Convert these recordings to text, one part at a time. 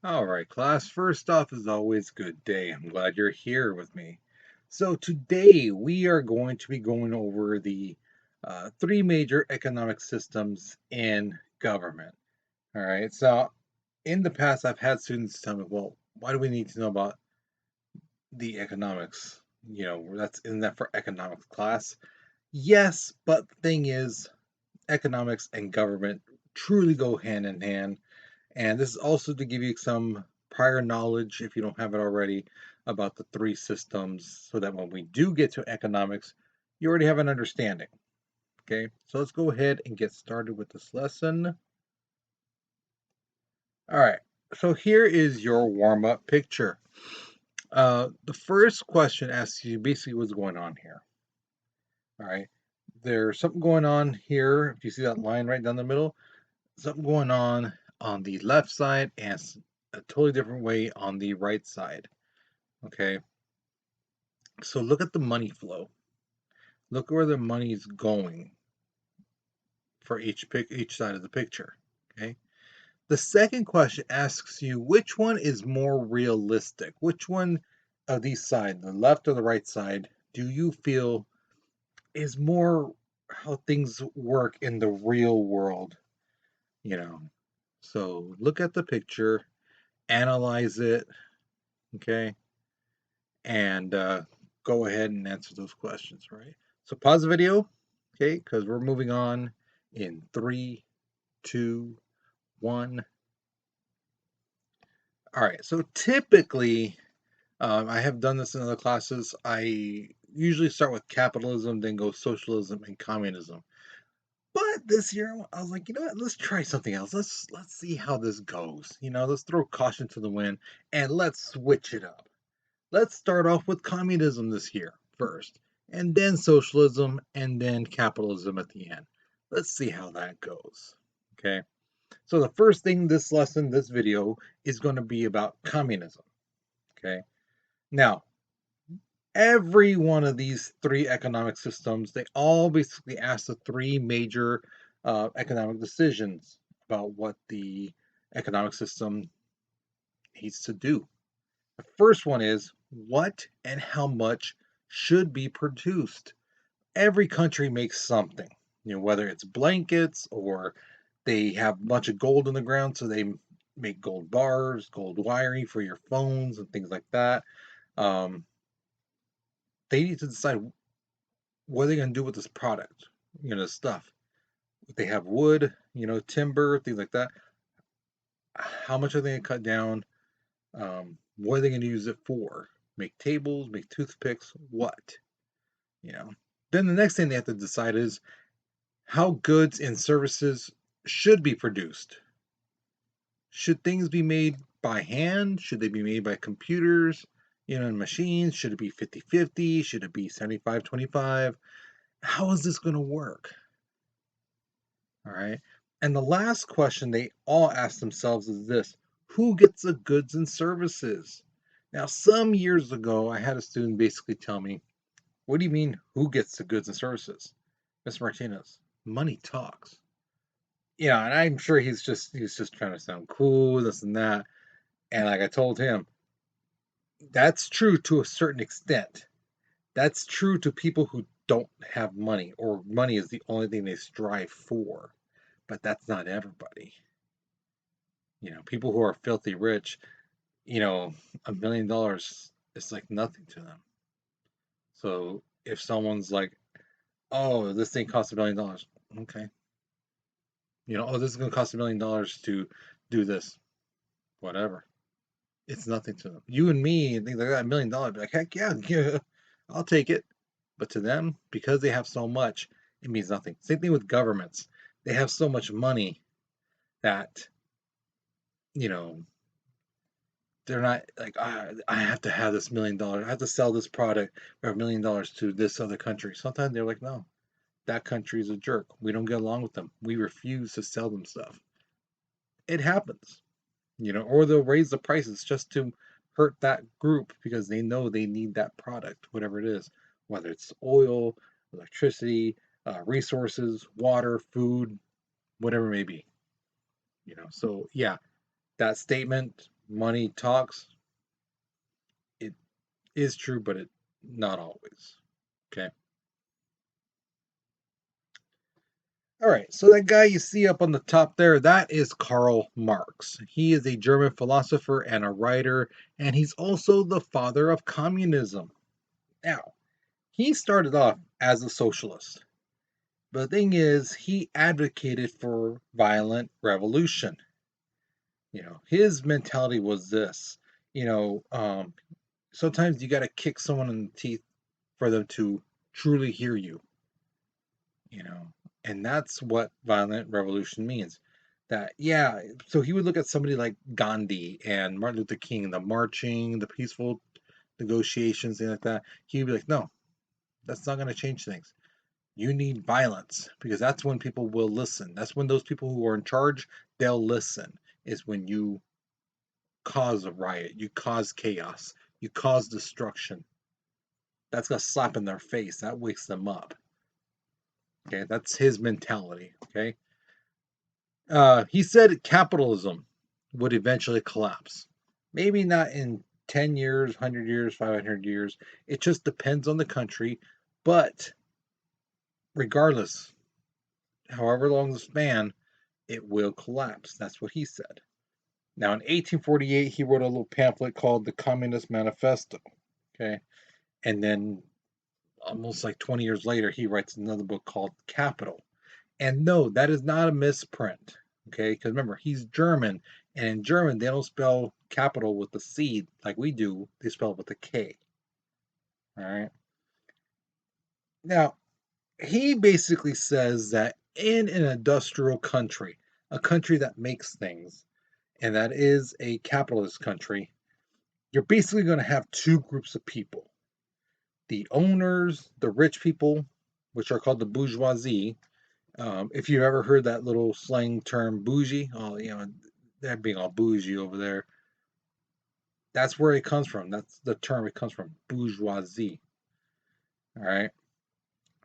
All right, class. First off, as always, good day. I'm glad you're here with me. So, today we are going to be going over the three major economic systems in government. All right. So, in the past, I've had students tell me, well, why do we need to know about the economics? Isn't that for economics class? Yes, but the thing is, economics and government truly go hand in hand. And this is also to give you some prior knowledge, if you don't have it already, about the three systems so that when we do get to economics, you already have an understanding. Okay, so let's go ahead and get started with this lesson. All right, so here is your warm up picture. The first question asks you basically what's going on here. All right, there's something going on here. If you see that line right down the middle, something going on the left side and a totally different way on the right side. Okay, so look at the money flow. Look where the money is going for each side of the picture. Okay. The second question asks you which one is more realistic. Which one of these sides, the left or the right side, do you feel is more how things work in the real world? You know. So look at the picture, analyze it. Okay, and go ahead and answer those questions, right? So pause the video, okay, because we're moving on in three, two, one. All right, so typically, I have done this in other classes. I usually start with capitalism, then go socialism and communism. But this year, I was like, you know what? Let's try something else. Let's see how this goes. Let's throw caution to the wind and let's switch it up. Let's start off with communism this year first, and then socialism, and then capitalism at the end. Let's see how that goes. Okay. So, the first thing this lesson, this video, is going to be about communism. Okay. Now, every one of these three economic systems, they all basically ask the three major economic decisions about what the economic system needs to do. The first one is what and how much should be produced. Every country makes something, whether it's blankets or they have a bunch of gold in the ground, so they make gold bars, gold wiring for your phones, and things like that. Um, they need to decide what are they going to do with this product, stuff. If they have wood, timber, things like that. How much are they going to cut down? What are they going to use it for? Make tables, make toothpicks, what? You know. Then the next thing they have to decide is how goods and services should be produced. Should things be made by hand? Should they be made by computers, and machines? Should it be 50-50? Should it be 75-25? How is this going to work? All right. And the last question they all ask themselves is this: who gets the goods and services? Now, some years ago, I had a student basically tell me, what do you mean, who gets the goods and services? Miss Martinez, money talks. And I'm sure he's just trying to sound cool, this and that. And like I told him, that's true to a certain extent. That's true to people who don't have money or money is the only thing they strive for. But that's not everybody. People who are filthy rich, you know, $1 million is like nothing to them. So if someone's like, oh, this thing costs $1 million, okay. Oh, this is going to cost $1 million to do this, whatever. It's nothing to them. You and me and things like that, $1 million, be like, heck yeah, yeah, I'll take it. But to them, because they have so much, it means nothing. Same thing with governments. They have so much money that, you know, they're not like, I have to have this $1 million. I have to sell this product for $1 million to this other country. Sometimes they're like, no, that country is a jerk. We don't get along with them. We refuse to sell them stuff. It happens, or they'll raise the prices just to hurt that group because they know they need that product, whatever it is, whether it's oil, electricity, resources, water, food, whatever it may be. So yeah, that statement. money talks. It is true, but it not always. Okay. All right. So that guy you see up on the top there, that is Karl Marx. He is a German philosopher and a writer, and he's also the father of communism. Now, he started off as a socialist. But the thing is, he advocated for violent revolution. His mentality was this. You know, um, Sometimes you got to kick someone in the teeth for them to truly hear you. You know, and that's what violent revolution means. That yeah, so he would look at somebody like Gandhi and Martin Luther King, the marching, the peaceful negotiations, things like that. He'd be like, no, that's not going to change things. You need violence because that's when people will listen. That's when those people who are in charge, they'll listen. Is when you cause a riot, you cause chaos, you cause destruction. That's a slap in their face. That wakes them up. Okay, that's his mentality. Okay, he said capitalism would eventually collapse. Maybe not in 10 years, 100 years, 500 years. It just depends on the country. But regardless, however long the span, it will collapse. That's what he said. Now, in 1848, he wrote a little pamphlet called the Communist Manifesto. Okay. And then almost like 20 years later, he writes another book called Capital. And no, that is not a misprint. Okay. Because remember, he's German. And in German, they don't spell capital with the C like we do, they spell it with a K. All right. Now, he basically says that in an industrial country, a country that makes things, and that is a capitalist country, you're basically going to have two groups of people: the owners, the rich people, which are called the bourgeoisie. If you've ever heard that little slang term bougie, they're being all bougie over there. That's where it comes from. That's the term it comes from, bourgeoisie. All right.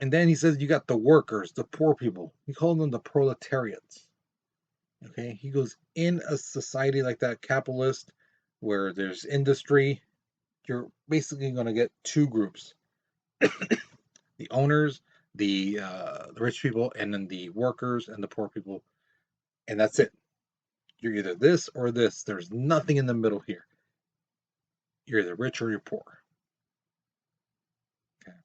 And then he says you got the workers, the poor people. He called them the proletariats. Okay. He goes, in a society like that, capitalist, where there's industry, you're basically going to get two groups: the owners, the rich people, and then the workers and the poor people, and that's it. You're either this or this. There's nothing in the middle here. You're either rich or you're poor. Okay.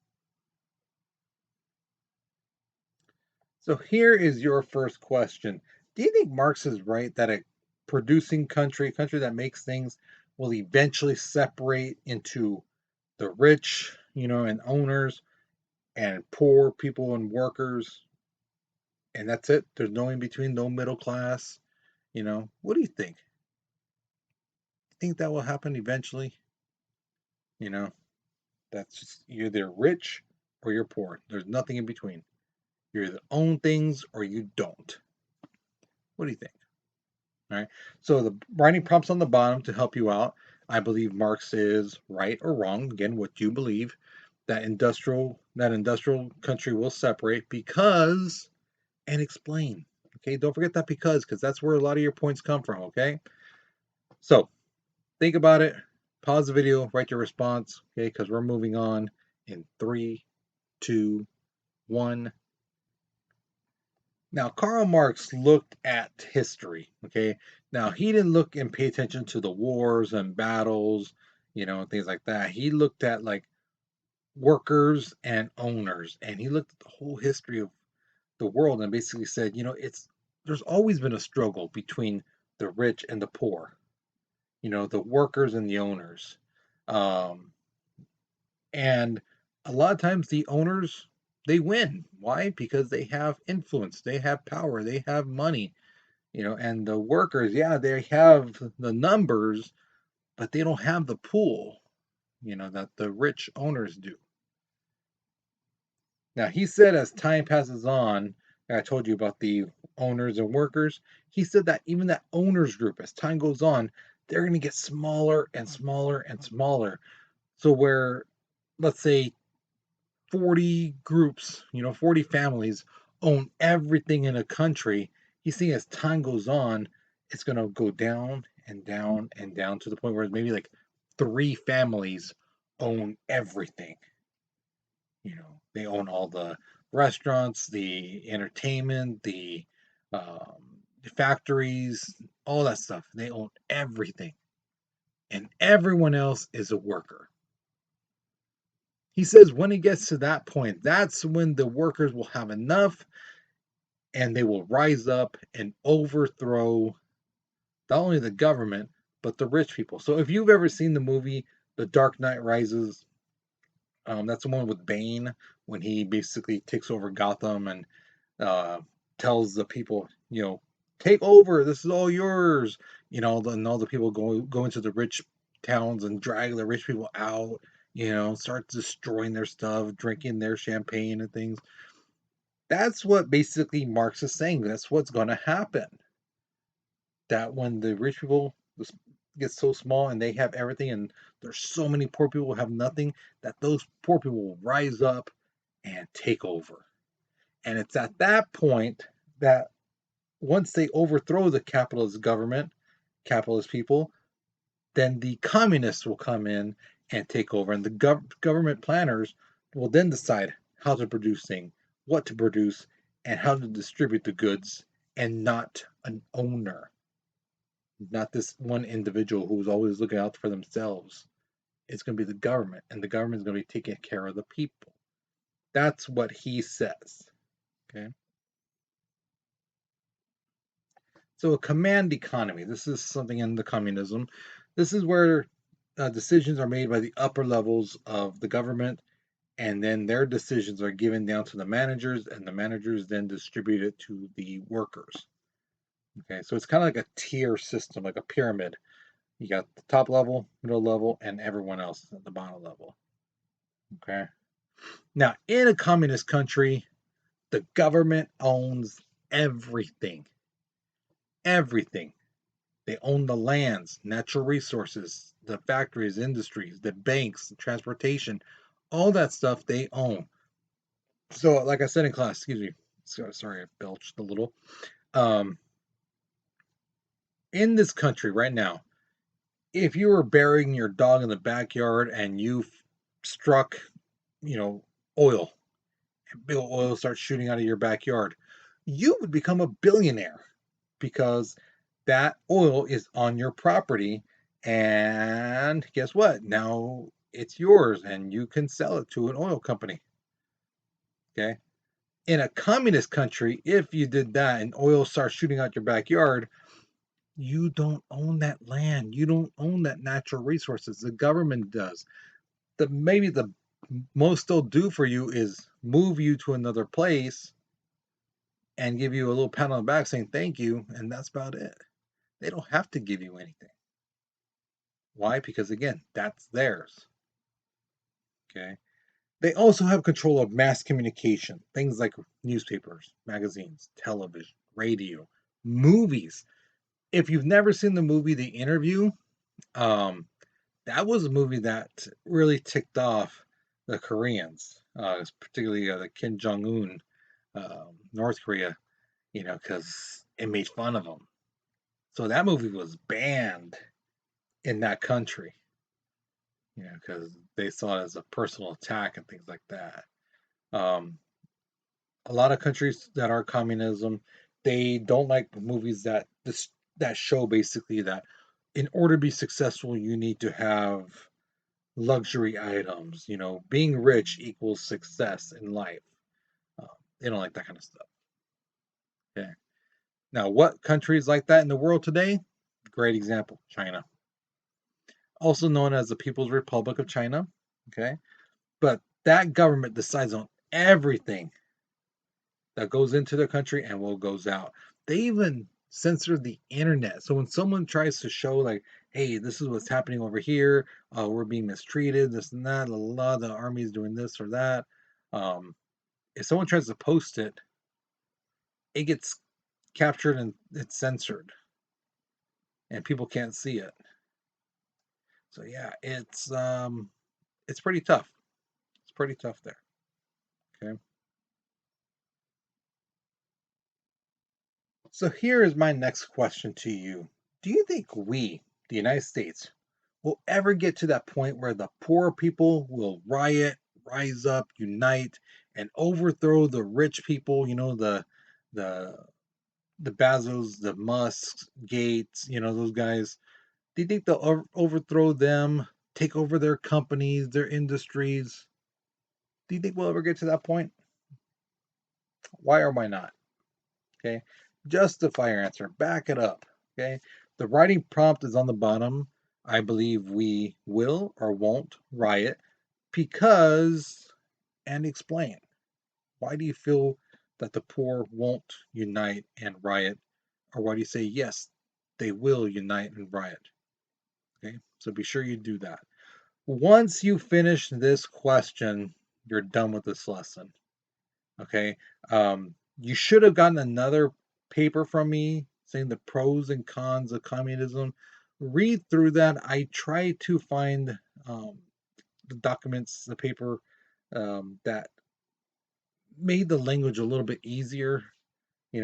So here is your first question: do you think Marx is right that a producing country, a country that makes things, will eventually separate into the rich, and owners, and poor people and workers, and that's it? There's no in between, no middle class. What do you think? Think that will happen eventually? You know, that's just, you're either rich or you're poor. There's nothing in between. You either own things or you don't. What do you think? All right. So the writing prompts on the bottom to help you out. I believe Marx is right or wrong. Again, what you believe, that industrial country will separate because, and explain. Okay. Don't forget that because that's where a lot of your points come from. Okay. So think about it. Pause the video. Write your response. Okay. Because we're moving on in 3, 2, 1. Now, Karl Marx looked at history, okay? Now, he didn't look and pay attention to the wars and battles, things like that. He looked at like workers and owners, and he looked at the whole history of the world and basically said, there's always been a struggle between the rich and the poor, the workers and the owners. Um, and a lot of times the owners, they win. Why? Because they have influence, they have power, they have money. And the workers, yeah, they have the numbers, but they don't have the pool, that the rich owners do. Now, he said as time passes on, I told you about the owners and workers, he said that even that owners group, as time goes on, they're going to get smaller and smaller and smaller. So, where, let's say, 40 groups, 40 families own everything in a country, he's seeing as time goes on, it's going to go down and down to the point where maybe like 3 families own everything. They own all the restaurants, the entertainment, the factories, all that stuff. They own everything, and everyone else is a worker. He says when it gets to that point, that's when the workers will have enough and they will rise up and overthrow not only the government, but the rich people. So if you've ever seen the movie The Dark Knight Rises, that's the one with Bane when he basically takes over Gotham and uh, tells the people, take over. This is all yours. And all the people go into the rich towns and drag the rich people out. Start destroying their stuff, drinking their champagne and things. That's what basically Marx is saying. That's what's going to happen. That when the rich people get so small and they have everything, and there's so many poor people who have nothing, that those poor people will rise up and take over. And it's at that point that once they overthrow the capitalist government, capitalist people, then the communists will come in and take over. And the government planners will then decide how to produce things, what to produce, and how to distribute the goods, and not an owner, not this one individual who's always looking out for themselves. It's going to be the government, and the government is going to be taking care of the people. That's what he says. Okay. So a command economy. This is something in the communism. This is where decisions are made by the upper levels of the government, and then their decisions are given down to the managers, and the managers then distribute it to the workers. Okay, so it's kind of like a tier system, like a pyramid. You got the top level, middle level, and everyone else at the bottom level. Okay. Now, in a communist country, the government owns everything. Everything. They own the lands, natural resources, the factories, industries, the banks, transportation, all that stuff they own. So, like I said in class, excuse me, sorry, I belched a little. Um, in this country right now, if you were burying your dog in the backyard and you struck, you know, oil, and big oil starts shooting out of your backyard, you would become a billionaire because that oil is on your property. And guess what? Now it's yours and you can sell it to an oil company. Okay. In a communist country, if you did that and oil starts shooting out your backyard, you don't own that land. You don't own that natural resources. The government does. Maybe the most they'll do for you is move you to another place and give you a little pat on the back saying thank you, and that's about it. They don't have to give you anything. Why? Because again, that's theirs. Okay. They also have control of mass communication, things like newspapers, magazines, television, radio, movies. If you've never seen the movie The Interview, um, that was a movie that really ticked off the Koreans, particularly the Kim Jong Un, North Korea, because it made fun of them. So that movie was banned in that country, because they saw it as a personal attack and things like that. Um, a lot of countries that are communism, they don't like movies that show basically that in order to be successful, you need to have luxury items. Being rich equals success in life. Uh, they don't like that kind of stuff. Okay. Now, what country is like that in the world today? Great example, China, also known as the People's Republic of China. Okay. But that government decides on everything that goes into their country and what goes out. They even censor the internet. So when someone tries to show, like, hey, this is what's happening over here, we're being mistreated, this and that, the army is doing this or that. If someone tries to post it, it gets captured and it's censored, and people can't see it. So yeah, it's pretty tough. It's pretty tough there. Okay. So here is my next question to you. Do you think we, the United States, will ever get to that point where the poor people will riot, rise up, unite, and overthrow the rich people? The the Bezos, the Musks, Gates, those guys. Do you think they'll overthrow them, take over their companies, their industries? Do you think we'll ever get to that point? Why or why not? Okay. Justify your answer. Back it up. Okay. The writing prompt is on the bottom. I believe we will or won't riot because, and explain. Why do you feel that the poor won't unite and riot? Or why do you say yes, they will unite and riot? Okay. So be sure you do that. Once you finish this question, you're done with this lesson. Okay. You should have gotten another paper from me saying the pros and cons of communism. Read through that. I try to find the documents, the paper that made the language a little bit easier,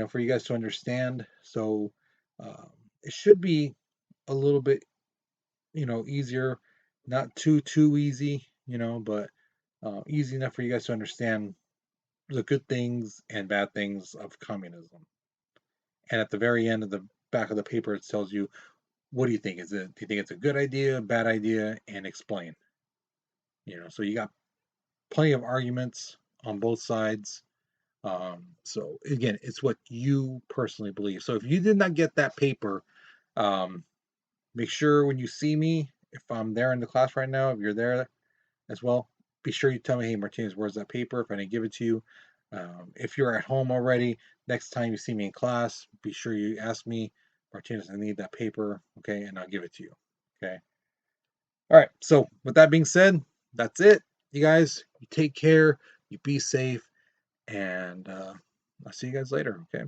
for you guys to understand. So um, it should be a little bit, easier, not too easy, but easy enough for you guys to understand the good things and bad things of communism. And at the very end of the back of the paper, it tells you, what do you think? Do you think it's a good idea, bad idea, and explain. So you got plenty of arguments on both sides. So again, it's what you personally believe. So if you did not get that paper, um, make sure when you see me, if I'm there in the class right now, if you're there as well, be sure you tell me, hey, Martinez, where's that paper? If I didn't give it to you, if you're at home already, next time you see me in class, be sure you ask me, Martinez, I need that paper, okay, and I'll give it to you, okay. All right. So with that being said, that's it, you guys. You take care, you be safe, and I'll see you guys later, okay.